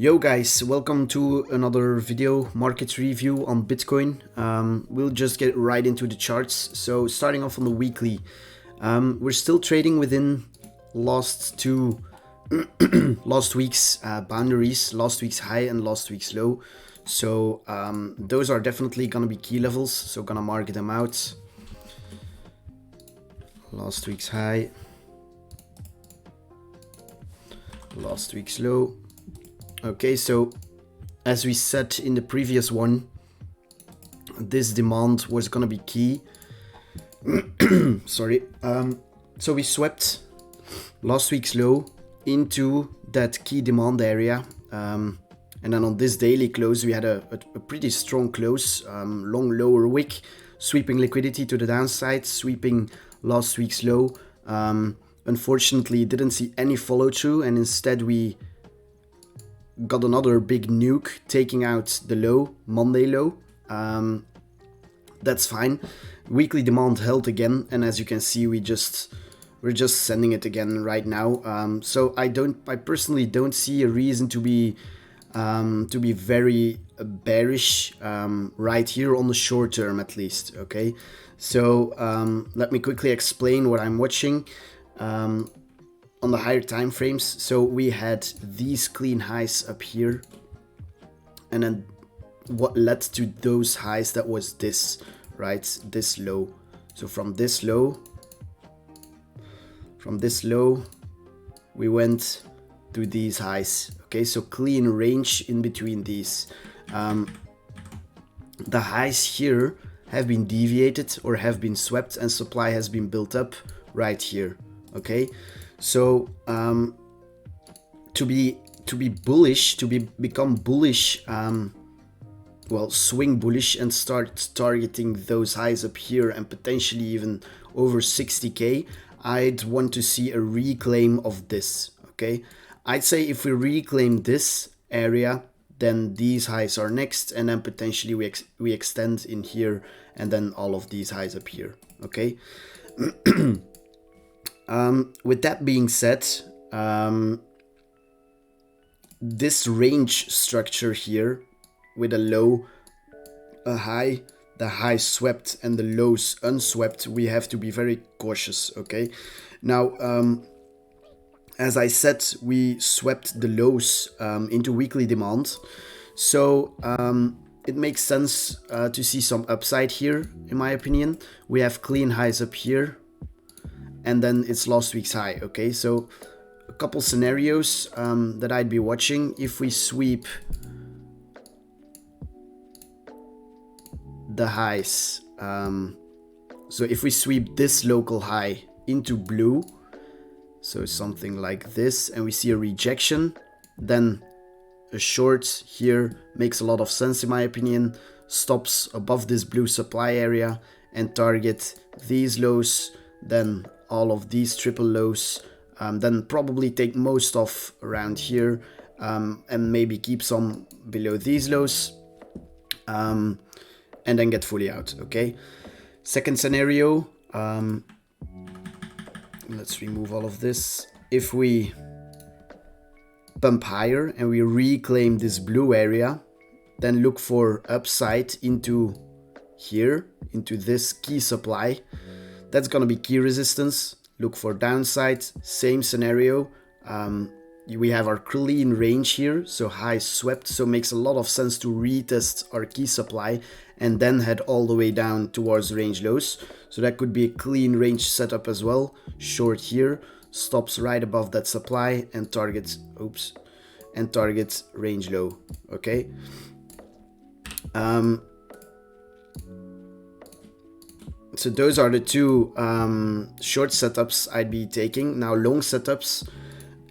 Yo guys, welcome to another video market review on Bitcoin. We'll just get right into the charts. So starting off on the weekly, we're still trading within last week's boundaries, last week's high and last week's low. So those are definitely gonna be key levels, so gonna mark them out. Last week's high, last week's low. Okay, so as we said in the previous one, this demand was gonna be key. Sorry. So we swept last week's low into that key demand area, and then on this daily close we had a pretty strong close, long lower wick, sweeping liquidity to the downside, sweeping last week's low. Unfortunately, didn't see any follow through, and instead we got another big nuke taking out the low, Monday low. That's fine. Weekly demand held again, and as you can see, we're just sending it again right now. So I personally don't see a reason to be very bearish right here on the short term at least. Okay, so let me quickly explain what I'm watching. On the higher time frames, so we had these clean highs up here, and then what led to those highs, that was this, right, this low. So from this low we went to these highs. Okay, so clean range in between these. The highs here have been deviated or have been swept, and supply has been built up right here. Okay, so to be bullish, become bullish, well, swing bullish and start targeting those highs up here and potentially even over 60k, I'd want to see a reclaim of this. Okay, I'd say if we reclaim this area, then these highs are next, and then potentially we extend in here, and then all of these highs up here. Okay. With that being said, this range structure here with a low, a high, the high swept and the lows unswept, we have to be very cautious. Okay, now as I said, we swept the lows into weekly demand, so it makes sense to see some upside here. In my opinion, we have clean highs up here, and then it's last week's high. Okay, so a couple scenarios that I'd be watching. If we sweep the highs, so if we sweep this local high into blue, so something like this, and we see a rejection, then a short here makes a lot of sense in my opinion. Stops above this blue supply area and target these lows, then all of these triple lows, then probably take most off around here, and maybe keep some below these lows, and then get fully out. Okay, second scenario, let's remove all of this. If we pump higher and we reclaim this blue area, then look for upside into here, into this key supply. That's gonna be key resistance. Look for downside, same scenario. We have our clean range here, so high swept, so makes a lot of sense to retest our key supply and then head all the way down towards range lows. So that could be a clean range setup as well. Short here, stops right above that supply and targets, and targets range low. Okay. So those are the two short setups I'd be taking. Now long setups,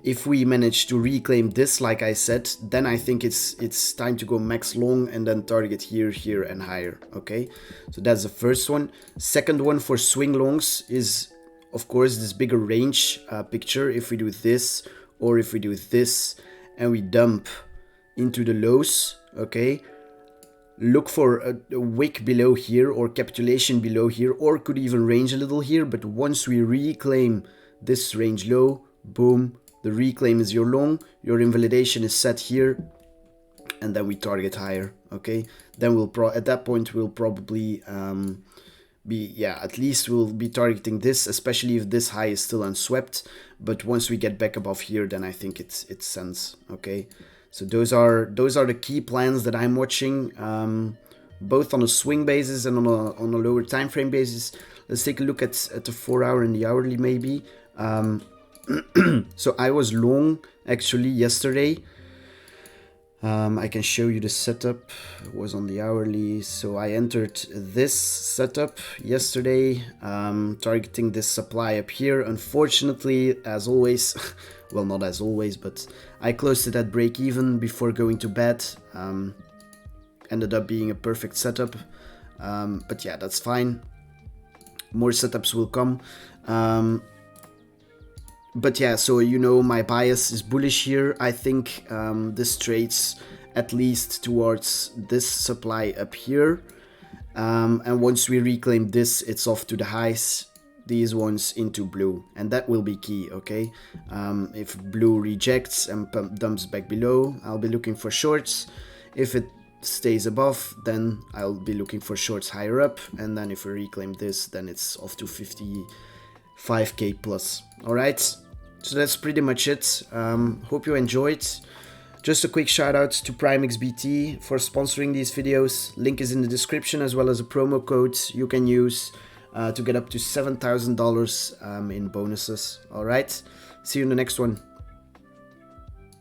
if we manage to reclaim this, like I said, then I think it's time to go max long and then target here, here and higher. Okay, so that's the first one. Second one for swing longs is, of course, this bigger range picture. If we do this, or if we do this and we dump into the lows, okay, look for a wick below here or capitulation below here, or could even range a little here. But once we reclaim this range low, boom, the reclaim is your long, your invalidation is set here, and then we target higher. Okay, then we'll at that point we'll probably at least we'll be targeting this, especially if this high is still unswept. But once we get back above here, then I think it sends. Okay, so those are the key plans that I'm watching, both on a swing basis and on a lower time frame basis. Let's take a look at the 4 hour and the hourly maybe. So I was long actually yesterday. I can show you the setup. It was on the hourly. So I entered this setup yesterday, targeting this supply up here. Unfortunately, as always, well, not as always, but I closed it at break even before going to bed. Ended up being a perfect setup. But yeah, that's fine. More setups will come. But yeah, so you know, my bias is bullish here. I think this trades at least towards this supply up here. And once we reclaim this, it's off to the highs, these ones into blue. And that will be key, okay? If blue rejects and dumps back below, I'll be looking for shorts. If it stays above, then I'll be looking for shorts higher up. And then if we reclaim this, then it's off to 55k plus. All right. So that's pretty much it. Hope you enjoyed. Just a quick shout out to PrimeXBT for sponsoring these videos. Link is in the description, as well as a promo code you can use to get up to $7,000 in bonuses. All right. See you in the next one.